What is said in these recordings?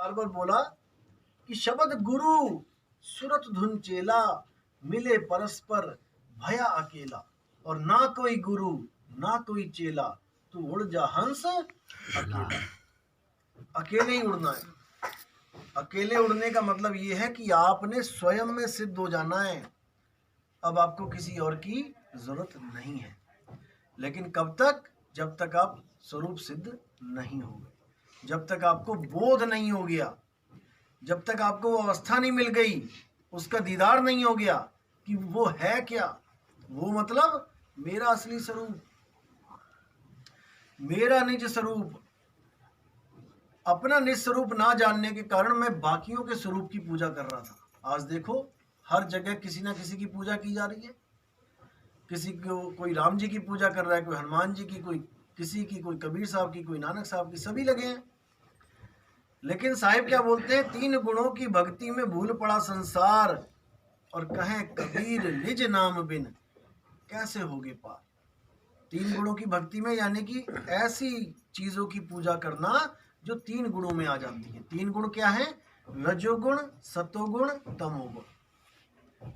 बार बार बोला कि शब्द गुरु सुरत धुन चेला, मिले परस्पर भया अकेला। और ना कोई गुरु ना कोई चेला, तू उड़ जा हंस अकेला। अकेले ही उड़ना है। अकेले उड़ने का मतलब ये है कि आपने स्वयं में सिद्ध हो जाना है। अब आपको किसी और की जरूरत नहीं है। लेकिन कब तक? जब तक आप स्वरूप सिद्ध नहीं हो गए, जब तक आपको बोध नहीं हो गया, जब तक आपको वो अवस्था नहीं मिल गई, उसका दीदार नहीं हो गया कि वो है क्या। वो मतलब मेरा असली स्वरूप, मेरा निज स्वरूप। अपना निज स्वरूप ना जानने के कारण मैं बाकियों के स्वरूप की पूजा कर रहा था। आज देखो हर जगह किसी ना किसी की पूजा की जा रही है। किसी को कोई राम जी की पूजा कर रहा है, कोई हनुमान जी की, कोई किसी की, कोई कबीर साहब की, कोई नानक साहब की, सभी लगे हैं। लेकिन साहिब क्या बोलते हैं? 3 गुणों की भक्ति में भूल पड़ा संसार, और कहें कबीर निज नाम बिन कैसे होगे पार। 3 गुणों की भक्ति में यानी कि ऐसी चीजों की पूजा करना जो 3 गुणों में आ जाती है। 3 गुण क्या है? रजोगुण, सतोगुण, तमोगुण।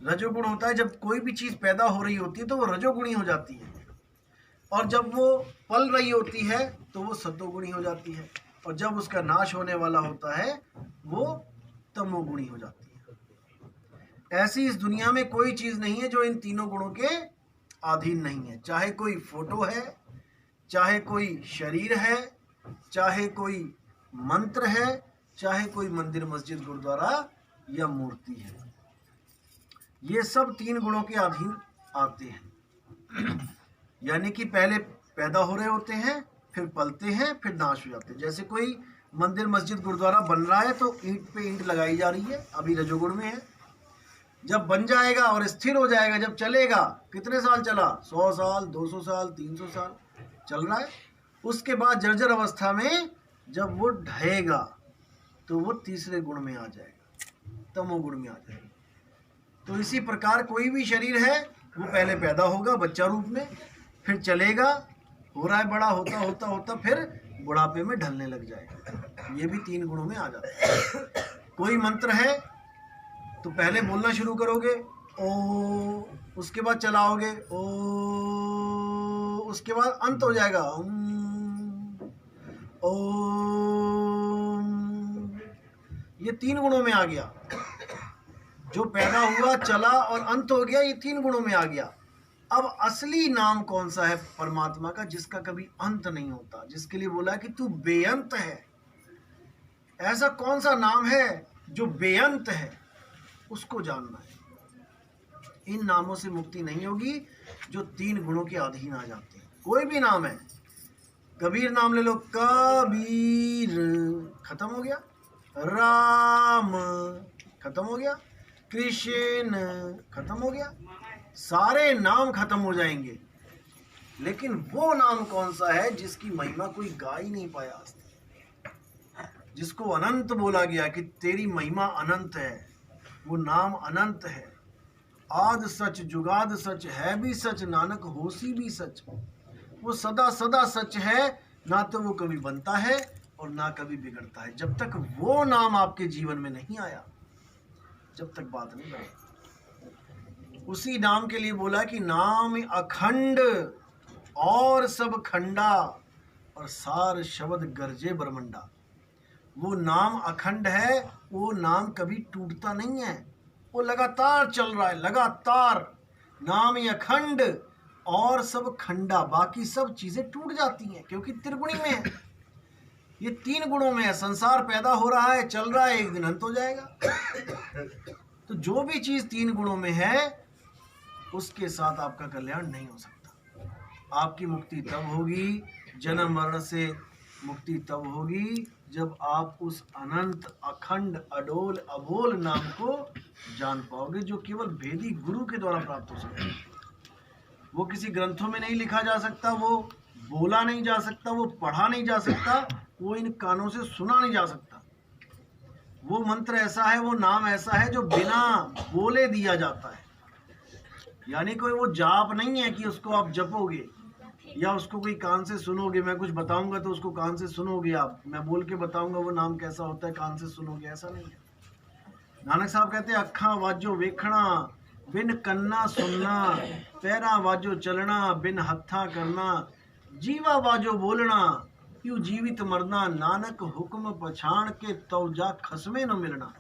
रजोगुण होता है जब कोई भी चीज पैदा हो रही होती है तो वो रजोगुणी हो जाती है, और जब वो पल रही होती है तो वो सतोगुणी हो जाती है, और जब उसका नाश होने वाला होता है वो तमोगुणी हो जाती है। ऐसी इस दुनिया में कोई चीज नहीं है जो इन तीनों गुणों के अधीन नहीं है। चाहे कोई फोटो है, चाहे कोई शरीर है, चाहे कोई मंत्र है, चाहे कोई मंदिर मस्जिद गुरुद्वारा या मूर्ति है, ये सब 3 गुणों के अधीन आते हैं। यानी कि पहले पैदा हो रहे होते हैं, फिर पलते हैं, फिर नाश हो जाते हैं। जैसे कोई मंदिर मस्जिद गुरुद्वारा बन रहा है तो ईंट पे ईंट लगाई जा रही है, अभी रजोगुण में है। जब बन जाएगा और स्थिर हो जाएगा, जब चलेगा, कितने साल चला? 100 साल, 200 साल, 300 साल चल रहा है। उसके बाद जर्जर अवस्था में जब वो ढहेगा तो वो तीसरे गुण में आ जाएगा, तमोगुण में आ जाएगा। तो इसी प्रकार कोई भी शरीर है वो पहले पैदा होगा बच्चा रूप में, फिर चलेगा, हो रहा है बड़ा, होता होता होता फिर बुढ़ापे में ढलने लग जाएगा। ये भी 3 गुणों में आ जाता है। कोई मंत्र है तो पहले बोलना शुरू करोगे ओ, उसके बाद चलाओगे ओ, उसके बाद अंत हो जाएगा ओ। ये 3 गुणों में आ गया। जो पैदा हुआ, चला और अंत हो गया, ये 3 गुणों में आ गया। अब असली नाम कौन सा है परमात्मा का, जिसका कभी अंत नहीं होता, जिसके लिए बोला कि तू बेअंत है। ऐसा कौन सा नाम है जो बेअंत है, उसको जानना है। इन नामों से मुक्ति नहीं होगी जो 3 गुणों के अधीन आ जाते हैं। कोई भी नाम है, कबीर नाम ले लो, कबीर खत्म हो गया, राम खत्म हो गया, कृष्ण खत्म हो गया, सारे नाम खत्म हो जाएंगे। लेकिन वो नाम कौन सा है जिसकी महिमा कोई गा ही नहीं पाया आज तक, जिसको अनंत बोला गया कि तेरी महिमा अनंत है। वो नाम अनंत है। आद सच जुगाद सच, है भी सच, नानक होसी भी सच। वो सदा सदा सच है, ना तो वो कभी बनता है और ना कभी बिगड़ता है। जब तक वो नाम आपके जीवन में नहीं आया, जब तक बात नहीं बनी। उसी नाम के लिए बोला कि नाम अखंड और सब खंडा, और सार शब्द गरजे ब्रह्मंडा। वो नाम अखंड है, वो नाम कभी टूटता नहीं है, वो लगातार चल रहा है, लगातार। नाम अखंड और सब खंडा, बाकी सब चीजें टूट जाती हैं क्योंकि त्रिगुणी में है। ये 3 गुणों में है। संसार पैदा हो रहा है, चल रहा है, एक दिन अंत हो जाएगा। तो जो भी चीज 3 गुणों में है उसके साथ आपका कल्याण नहीं हो सकता। आपकी मुक्ति तब होगी, जन्म मरण से मुक्ति तब होगी जब आप उस अनंत अखंड अडोल अबोल नाम को जान पाओगे, जो केवल भेदी गुरु के द्वारा प्राप्त हो सकता है। वो किसी ग्रंथों में नहीं लिखा जा सकता, वो बोला नहीं जा सकता, वो पढ़ा नहीं जा सकता, वो इन कानों से सुना नहीं जा सकता। वो मंत्र ऐसा है, वो नाम ऐसा है जो बिना बोले दिया जाता है। यानी कोई वो जाप नहीं है कि उसको आप जपोगे, या उसको कोई कान से सुनोगे, मैं कुछ बताऊंगा तो उसको कान से सुनोगे आप, मैं बोल के बताऊंगा वो नाम कैसा होता है कान से सुनोगे, ऐसा नहीं है। नानक साहब कहते हैं अखा वाजो वेखना बिन कन्ना सुनना, पैरा वाजो चलना बिन हत्था करना, जीवा वाजो बोलना यू जीवित मरना, नानक हुक्म पछाण के तो जा खसमे न मिलना।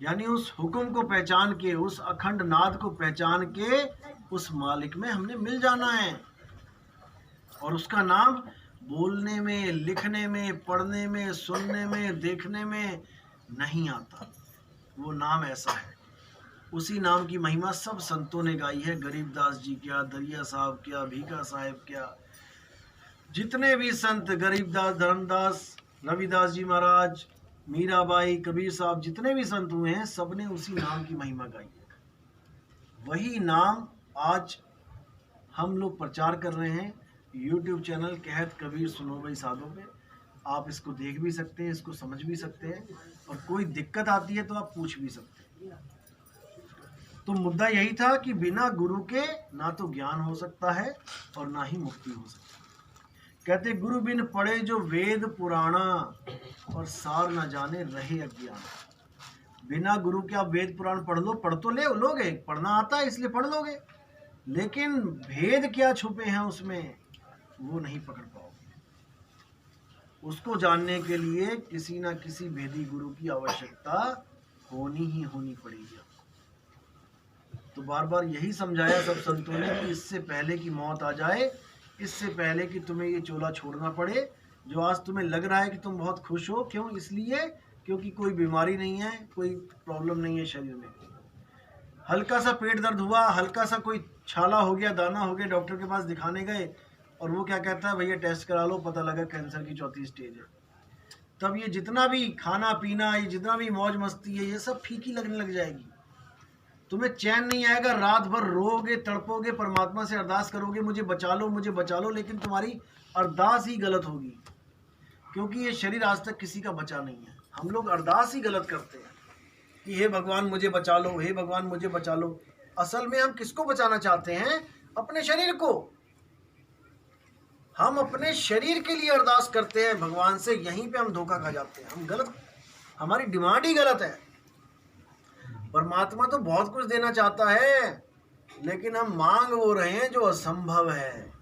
यानी उस हुक्म को पहचान के, उस अखंड नाद को पहचान के उस मालिक में हमने मिल जाना है। और उसका नाम बोलने में, लिखने में, पढ़ने में, सुनने में, देखने में नहीं आता। वो नाम ऐसा है। उसी नाम की महिमा सब संतों ने गाई है। गरीबदास जी क्या, दरिया साहब क्या, भीखा साहब क्या, जितने भी संत, गरीबदास, धर्मदास, रविदास जी महाराज, मीराबाई, कबीर साहब, जितने भी संत हुए हैं सबने उसी नाम की महिमा गाई है। वही नाम आज हम लोग प्रचार कर रहे हैं YouTube चैनल कहत कबीर सुनो भाई साधो पे। आप इसको देख भी सकते हैं, इसको समझ भी सकते हैं, और कोई दिक्कत आती है तो आप पूछ भी सकते हैं। तो मुद्दा यही था कि बिना गुरु के ना तो ज्ञान हो सकता है और ना ही मुक्ति हो सकती है। कहते गुरु बिन पढ़े जो वेद पुराणा, और सार न जाने रहे अज्ञान। बिना गुरु के आप वेद पुराण पढ़ लो, पढ़ तो लोगे, पढ़ना आता है इसलिए पढ़ लोगे, लेकिन भेद क्या छुपे हैं उसमें वो नहीं पकड़ पाओगे। उसको जानने के लिए किसी ना किसी भेदी गुरु की आवश्यकता होनी ही होनी पड़ेगी। तो बार बार यही समझाया सब संतों ने कि इससे पहले कि मौत आ जाए, इससे पहले कि तुम्हें ये चोला छोड़ना पड़े, जो आज तुम्हें लग रहा है कि तुम बहुत खुश हो, क्यों? इसलिए क्योंकि कोई बीमारी नहीं है, कोई प्रॉब्लम नहीं है शरीर में। हल्का सा पेट दर्द हुआ, हल्का सा कोई छाला हो गया, दाना हो गया, डॉक्टर के पास दिखाने गए और वो क्या कहता है, भैया टेस्ट करा लो, पता लगा कैंसर की 4थी स्टेज है। तब ये जितना भी खाना पीना, ये जितना भी मौज मस्ती है, ये सब फीकी लगने लग जाएगी। तुम्हें चैन नहीं आएगा, रात भर रोओगे, तड़पोगे, परमात्मा से अरदास करोगे मुझे बचा लो, मुझे बचा लो, लेकिन तुम्हारी अरदास ही गलत होगी, क्योंकि ये शरीर आज तक किसी का बचा नहीं है। हम लोग अरदास ही गलत करते हैं कि हे भगवान मुझे बचा लो, हे भगवान मुझे बचा लो। असल में हम किसको बचाना चाहते हैं? अपने शरीर को। हम अपने शरीर के लिए अरदास करते हैं भगवान से, यहीं पे हम धोखा खा जाते हैं। हम गलत, हमारी डिमांड ही गलत है। परमात्मा तो बहुत कुछ देना चाहता है, लेकिन हम मांग वो रहे हैं जो असंभव है।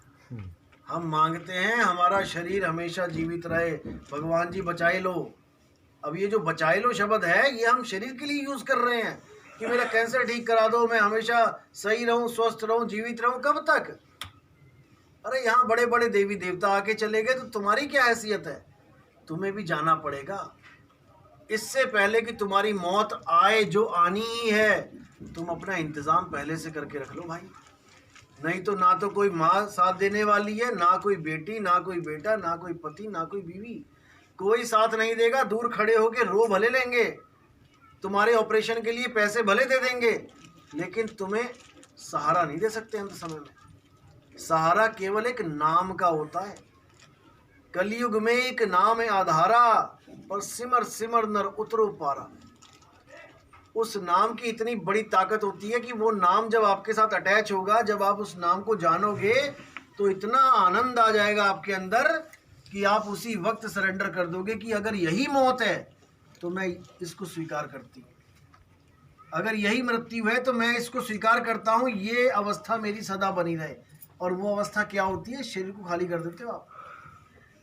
हम मांगते हैं हमारा शरीर हमेशा जीवित रहे, भगवान जी बचाए लो। अब ये जो बचाए लो शब्द है, ये हम शरीर के लिए यूज कर रहे हैं कि मेरा कैंसर ठीक करा दो, मैं हमेशा सही रहूं, स्वस्थ रहूं, जीवित रहूं। कब तक? अरे यहाँ बड़े बड़े देवी देवता आके चले गए तो तुम्हारी क्या हैसियत है? तुम्हें भी जाना पड़ेगा। इससे पहले कि तुम्हारी मौत आए, जो आनी ही है, तुम अपना इंतजाम पहले से करके रख लो भाई। नहीं तो ना तो कोई माँ साथ देने वाली है, ना कोई बेटी, ना कोई बेटा, ना कोई पति, ना कोई बीवी, कोई साथ नहीं देगा। दूर खड़े होके रो भले लेंगे, तुम्हारे ऑपरेशन के लिए पैसे भले दे देंगे, लेकिन तुम्हें सहारा नहीं दे सकते अंत समय में। सहारा केवल एक नाम का होता है। कलयुग में एक नाम है आधारा, और सिमर सिमर नर उतरो पारा। उस नाम की इतनी बड़ी ताकत होती है कि वो नाम जब आपके साथ अटैच होगा, जब आप उस नाम को जानोगे, तो इतना आनंद आ जाएगा आपके अंदर कि आप उसी वक्त सरेंडर कर दोगे कि अगर यही मौत है तो मैं इसको स्वीकार करती हूँ, अगर यही मृत्यु है तो मैं इसको स्वीकार करता हूँ, ये अवस्था मेरी सदा बनी रहे। और वो अवस्था क्या होती है? शरीर को खाली कर देते हो आप,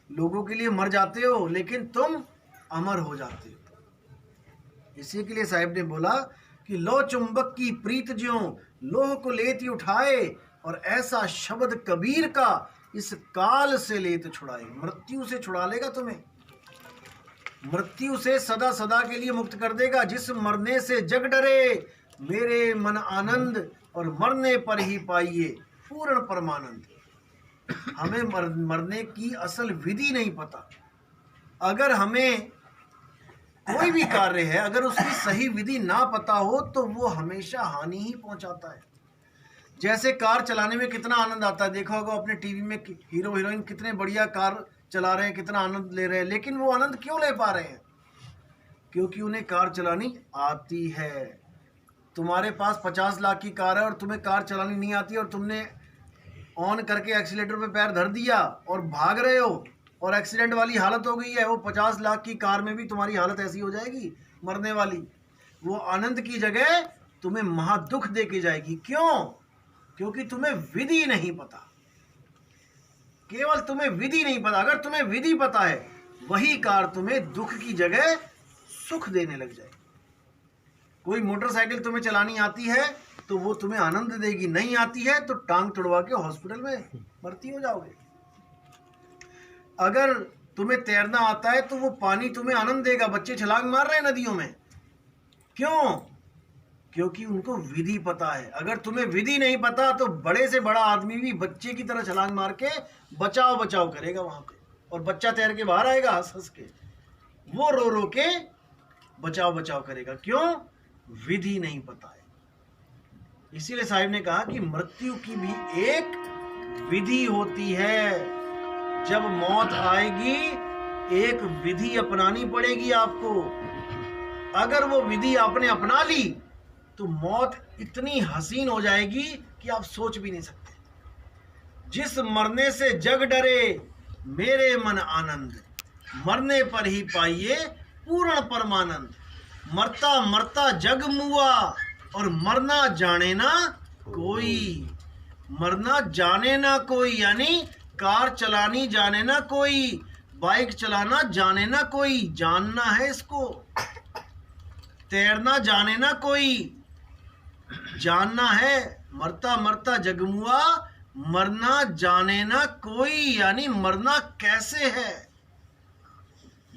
लोगों के लिए मर जाते हो, लेकिन तुम अमर हो जाते हो। इसी के लिए साहिब ने बोला कि लो चुंबक की प्रीत ज्यों लोह को लेती उठाए, और ऐसा शब्द कबीर का इस काल से लेत छुड़ाए। मृत्यु से छुड़ा लेगा तुम्हें, मृत्यु से सदा सदा के लिए मुक्त कर देगा। जिस मरने से जग डरे मेरे मन आनंद, और मरने पर ही पाइए पूर्ण परमानंद। हमें मरने की असल विधि नहीं पता। अगर हमें कोई भी कार्य है, अगर उसकी सही विधि ना पता हो तो वो हमेशा हानि ही पहुंचाता है। जैसे कार चलाने में कितना आनंद आता है, देखा होगा अपने टीवी में हीरो हीरोइन कितने बढ़िया कार चला रहे हैं, कितना आनंद ले रहे हैं, लेकिन वो आनंद क्यों ले पा रहे हैं? क्योंकि उन्हें कार चलानी आती है। तुम्हारे पास 50 लाख की कार है और तुम्हें कार चलानी नहीं आती, और तुमने ऑन करके एक्सीलेटर पे पैर धर दिया और भाग रहे हो और एक्सीडेंट वाली हालत हो गई है, वो 50 लाख की कार में भी तुम्हारी हालत ऐसी हो जाएगी मरने वाली। वो आनंद की जगह तुम्हें महादुख दे के जाएगी। क्यों? क्योंकि तुम्हें विधि नहीं पता। केवल तुम्हें विधि नहीं पता। अगर तुम्हें विधि पता है, वही कार तुम्हें दुख की जगह सुख देने लग जाएगी। कोई मोटरसाइकिल तुम्हें चलानी आती है तो वो तुम्हें आनंद देगी, नहीं आती है तो टांग तुड़वा के हॉस्पिटल में भर्ती हो जाओगे। अगर तुम्हें तैरना आता है तो वो पानी तुम्हें आनंद देगा। बच्चे छलांग मार रहे हैं नदियों में, क्यों? क्योंकि उनको विधि पता है। अगर तुम्हें विधि नहीं पता तो बड़े से बड़ा आदमी भी बच्चे की तरह छलांग मार के बचाव बचाव करेगा वहां पे, और बच्चा तैर के बाहर आएगा हंस हंस के, वो रो रो के बचाव बचाव करेगा। क्यों? विधि नहीं पता है। इसीलिए साहिब ने कहा कि मृत्यु की भी एक विधि होती है। जब मौत आएगी एक विधि अपनानी पड़ेगी आपको। अगर वो विधि आपने अपना ली तो मौत इतनी हसीन हो जाएगी कि आप सोच भी नहीं सकते। जिस मरने से जग डरे मेरे मन आनंद, मरने पर ही पाइए पूर्ण परमानंद। मरता मरता जग मुआ और मरना जाने ना कोई। मरना जाने ना कोई, यानी कार चलानी जाने ना कोई, बाइक चलाना जाने ना कोई, जानना है इसको। तैरना जाने ना कोई, जानना है। मरता मरता जगमुआ, मरना जाने ना कोई, यानी मरना कैसे है,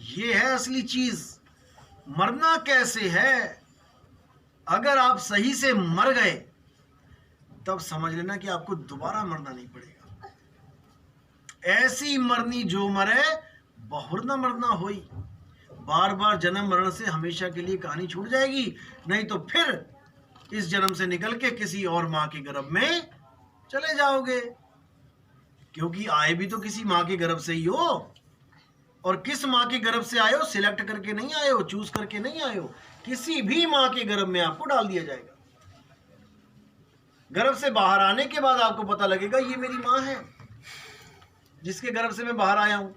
ये है असली चीज। मरना कैसे है? अगर आप सही से मर गए तब समझ लेना कि आपको दोबारा मरना नहीं पड़ेगा। ऐसी मरनी जो मरे बहुर न मरना होई। बार बार जन्म मरण से हमेशा के लिए कहानी छूट जाएगी। नहीं तो फिर इस जन्म से निकल के किसी और माँ के गर्भ में चले जाओगे, क्योंकि आए भी तो किसी माँ के गर्भ से ही हो। और किस माँ के गर्भ से आए हो, सिलेक्ट करके नहीं आए हो, चूज करके नहीं आए हो। किसी भी माँ के गर्भ में आपको डाल दिया जाएगा। गर्भ से बाहर आने के बाद आपको पता लगेगा ये मेरी माँ है जिसके गर्भ से मैं बाहर आया हूं।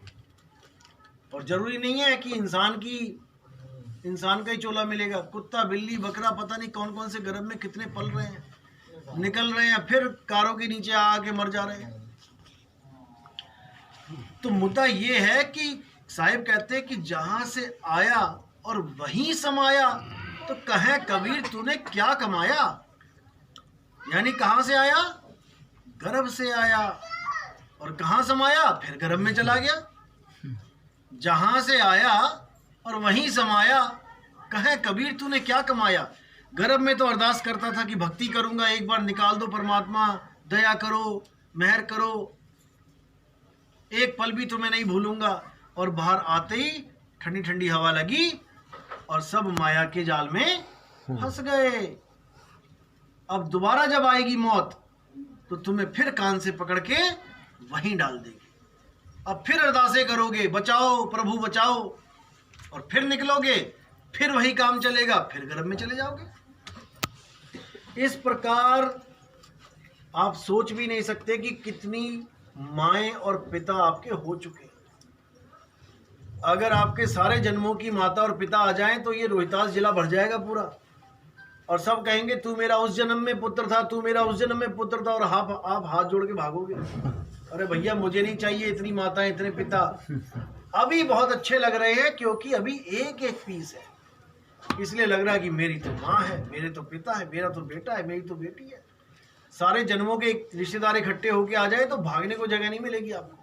और जरूरी नहीं है कि इंसान का ही चोला मिलेगा। कुत्ता, बिल्ली, बकरा, पता नहीं कौन कौन से गर्भ में कितने पल रहे हैं, निकल रहे हैं, फिर कारों के नीचे आके मर जा रहे हैं। तो मुद्दा ये है कि साहिब कहते हैं कि जहां से आया और वहीं समाया, तो कहे कबीर तूने क्या कमाया। यानी कहां से आया? गर्भ से आया। और कहां समाया? फिर गर्भ में चला गया। जहां से आया और वहीं समाया, कहे कबीर तूने क्या कमाया। गर्भ में तो अरदास करता था कि भक्ति करूंगा, एक बार निकाल दो परमात्मा, दया करो, मेहर करो, एक पल भी तुम्हें नहीं भूलूंगा। और बाहर आते ही ठंडी ठंडी हवा लगी और सब माया के जाल में फंस गए। अब दोबारा जब आएगी मौत तो तुम्हें फिर कान से पकड़ के वहीं डाल देगी। अब फिर अरदासें करोगे, बचाओ प्रभु बचाओ, और फिर निकलोगे, फिर वही काम चलेगा, फिर गर्भ में चले जाओगे। इस प्रकार आप सोच भी नहीं सकते कि कितनी माएं और पिता आपके हो चुके हैं। अगर आपके सारे जन्मों की माता और पिता आ जाएं तो ये रोहतास जिला भर जाएगा पूरा, और सब कहेंगे तू मेरा उस जन्म में पुत्र था, तू मेरा उस जन्म में पुत्र था, और आप हाथ जोड़ के भागोगे। अरे भैया मुझे नहीं चाहिए इतनी माता इतने पिता। अभी बहुत अच्छे लग रहे हैं क्योंकि अभी एक एक पीस है, इसलिए लग रहा है कि मेरी तो माँ है, मेरे तो पिता है, मेरा तो बेटा है, मेरी तो बेटी है। सारे जन्मों के रिश्तेदार इकट्ठे होके आ जाए तो भागने को जगह नहीं मिलेगी आपको।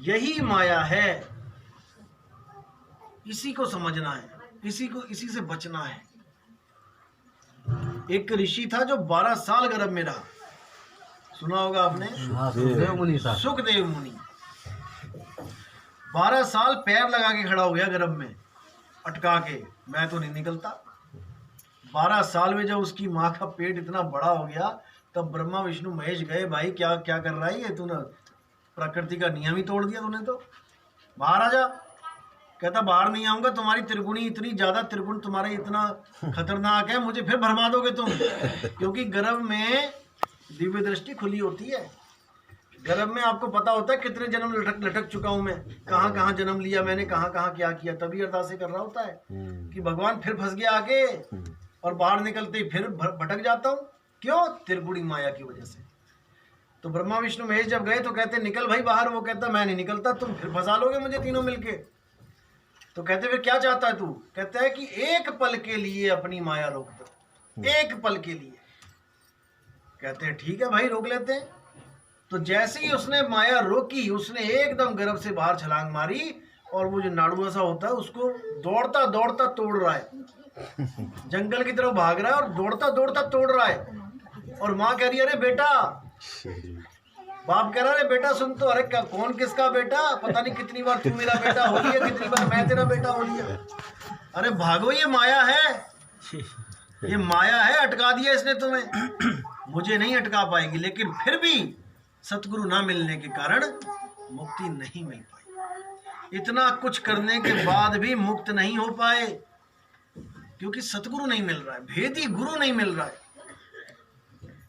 यही माया है, इसी को समझना है, इसी से बचना है। एक ऋषि था जो 12 साल गर्भ में रहा, सुना होगा आपने, सुखदेव मुनि। 12 साल पैर लगा के खड़ा हो गया गर्भ में, अटका के, मैं तो नहीं निकलता। 12 साल में जब उसकी माँ का पेट इतना बड़ा हो गया तब ब्रह्मा विष्णु महेश गए, भाई क्या क्या कर रहा है ये, तूने प्रकृति का नियम ही तोड़ दिया तूने, तो बाहर आ जा। कहता बाहर नहीं आऊंगा, तुम्हारी त्रिगुणी इतनी ज्यादा, त्रिगुण तुम्हारा इतना खतरनाक है, मुझे फिर भरमा दोगे तुम। क्योंकि गर्भ में दिव्य दृष्टि खुली होती है, गर्भ में आपको पता होता है कितने जन्म लटक लटक चुका हूं मैं, कहाँ कहाँ जन्म लिया मैंने, कहाँ कहाँ क्या किया, तभी अरदासें कर रहा होता है कि भगवान फिर फंस गया आके, और बाहर निकलते ही फिर भटक जाता हूँ। क्यों? त्रिगुणी माया की वजह से। तो ब्रह्मा विष्णु महेश जब गए तो कहते निकल भाई बाहर, वो कहता मैं नहीं निकलता, तुम फिर फंसा लोगे मुझे तीनों मिलके। तो कहते फिर क्या चाहता है तू? कहता है कि एक पल के लिए अपनी माया रोक दो, एक पल के लिए। कहते हैं ठीक है भाई रोक लेते हैं। तो जैसे ही उसने माया रोकी, उसने एकदम गर्भ से बाहर छलांग मारी, और वो जो नाड़ुआ सा होता है उसको दौड़ता दौड़ता तोड़ रहा है, जंगल की तरफ भाग रहा है और दौड़ता दौड़ता तोड़ रहा है। और माँ कह रही है अरे बेटा, बाप कह रहा है बेटा सुन तो, अरे क्या कौन किसका बेटा, पता नहीं कितनी बार तू मेरा बेटा हो लिया, कितनी बार मैं तेरा बेटा हो लिया। अरे भागो, ये माया है, ये माया है, अटका दिया इसने तुम्हें, मुझे नहीं अटका पाएगी। लेकिन फिर भी सतगुरु ना मिलने के कारण मुक्ति नहीं मिल पाई। इतना कुछ करने के बाद भी मुक्त नहीं हो पाए, क्योंकि सतगुरु नहीं मिल रहा है, भेदी गुरु नहीं मिल रहा है।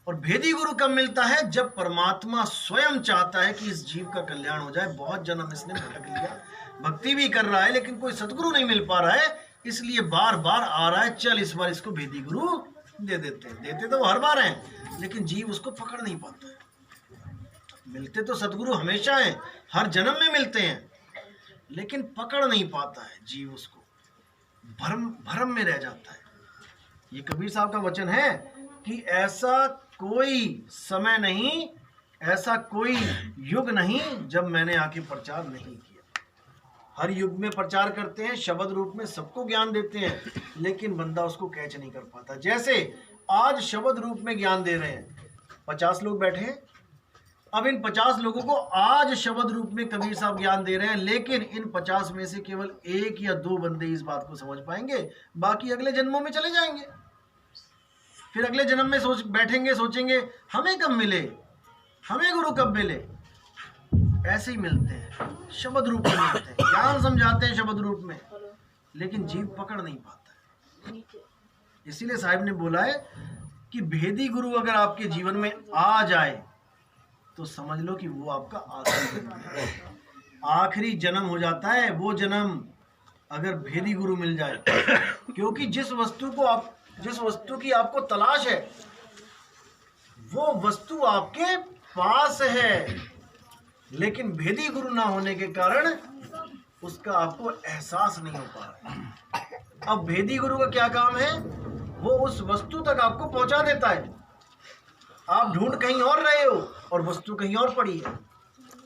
और भेदी गुरु कब मिलता है? जब परमात्मा स्वयं चाहता है कि इस जीव का कल्याण हो जाए। बहुत जन्म इसने भटक लिया, भक्ति भी कर रहा है, लेकिन कोई सतगुरु नहीं मिल पा रहा है, इसलिए बार बार आ रहा है, चल इस बार इसको भेदी गुरु दे देते हैं। देते तो वो हर बार हैं, लेकिन जीव उसको पकड़ नहीं पाता है। मिलते तो सतगुरु हमेशा हैं, हर जन्म में मिलते हैं, लेकिन पकड़ नहीं पाता है जीव उसको, भ्रम में रह जाता है। ये कबीर साहब का वचन है कि ऐसा कोई समय नहीं, ऐसा कोई युग नहीं जब मैंने आके प्रचार नहीं किया। हर युग में प्रचार करते हैं, शब्द रूप में सबको ज्ञान देते हैं, लेकिन बंदा उसको कैच नहीं कर पाता। जैसे आज शब्द रूप में ज्ञान दे रहे हैं, 50 लोग बैठे हैं, अब इन 50 लोगों को आज शब्द रूप में कबीर साहब ज्ञान दे रहे हैं, लेकिन इन 50 में से केवल 1 या 2 बंदे इस बात को समझ पाएंगे, बाकी अगले जन्मों में चले जाएंगे। फिर अगले जन्म में बैठेंगे, सोचेंगे हमें कब मिले, हमें गुरु कब मिले। ऐसे ही मिलते हैं, शब्द रूप में मिलते हैं, ज्ञान समझाते हैं शब्द रूप में, लेकिन जीव पकड़ नहीं पाता है। इसीलिए साहिब ने बोला है कि भेदी गुरु अगर आपके जीवन में आ जाए तो समझ लो कि वो आपका आखिरी जन्म है, आखिरी जन्म हो जाता है वो जन्म, अगर भेदी गुरु मिल जाए। क्योंकि जिस वस्तु की आपको तलाश है, वो वस्तु आपके पास है, लेकिन भेदी गुरु ना होने के कारण उसका आपको एहसास नहीं हो पा रहा है। अब भेदी गुरु का क्या काम है? वो उस वस्तु तक आपको पहुंचा देता है। आप ढूंढ कहीं और रहे हो और वस्तु कहीं और पड़ी है,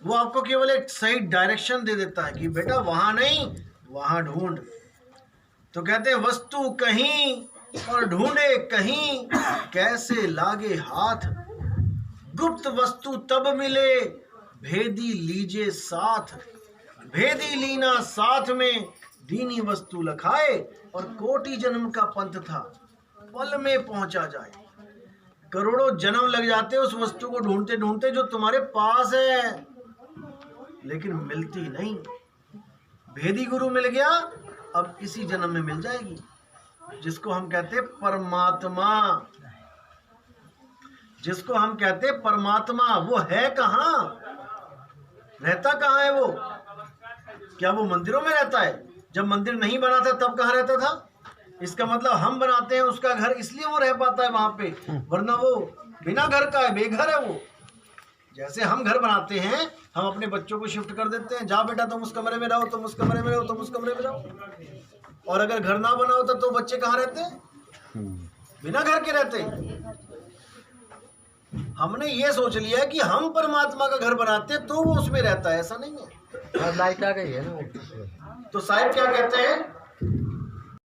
वो आपको केवल एक सही डायरेक्शन दे देता है कि बेटा वहां नहीं, वहां ढूंढ। तो कहते हैं वस्तु कहीं और ढूंढे कहीं, कैसे लागे हाथ, गुप्त वस्तु तब मिले, भेदी लीजे साथ, भेदी लीना साथ में, दीनी वस्तु लखाए, और कोटि जन्म का पंथ था, पल में पहुंचा जाए। करोड़ों जन्म लग जाते उस वस्तु को ढूंढते ढूंढते जो तुम्हारे पास है, लेकिन मिलती नहीं। भेदी गुरु मिल गया, अब इसी जन्म में मिल जाएगी, जिसको हम कहते हैं परमात्मा, जिसको हम कहते हैं परमात्मा। वो है कहाँ, रहता कहाँ है वो? क्या वो मंदिरों में रहता है? जब मंदिर नहीं बना था तब कहाँ रहता था? इसका मतलब हम बनाते हैं उसका घर, इसलिए वो रह पाता है वहां पे, वरना वो बिना घर का है, बेघर है वो। जैसे हम घर बनाते हैं, हम अपने बच्चों को शिफ्ट कर देते हैं, जा बेटा तुम उस कमरे में रहो, तुम उस कमरे में रहो, तुम उस कमरे में रहो। और अगर घर ना बना होता तो बच्चे कहाँ रहते हैं? बिना घर के रहते हैं। हमने ये सोच लिया कि हम परमात्मा का घर बनाते हैं तो वो उसमें रहता है, ऐसा नहीं है। लाइट आ गई है ना। तो साहिब क्या कहते हैं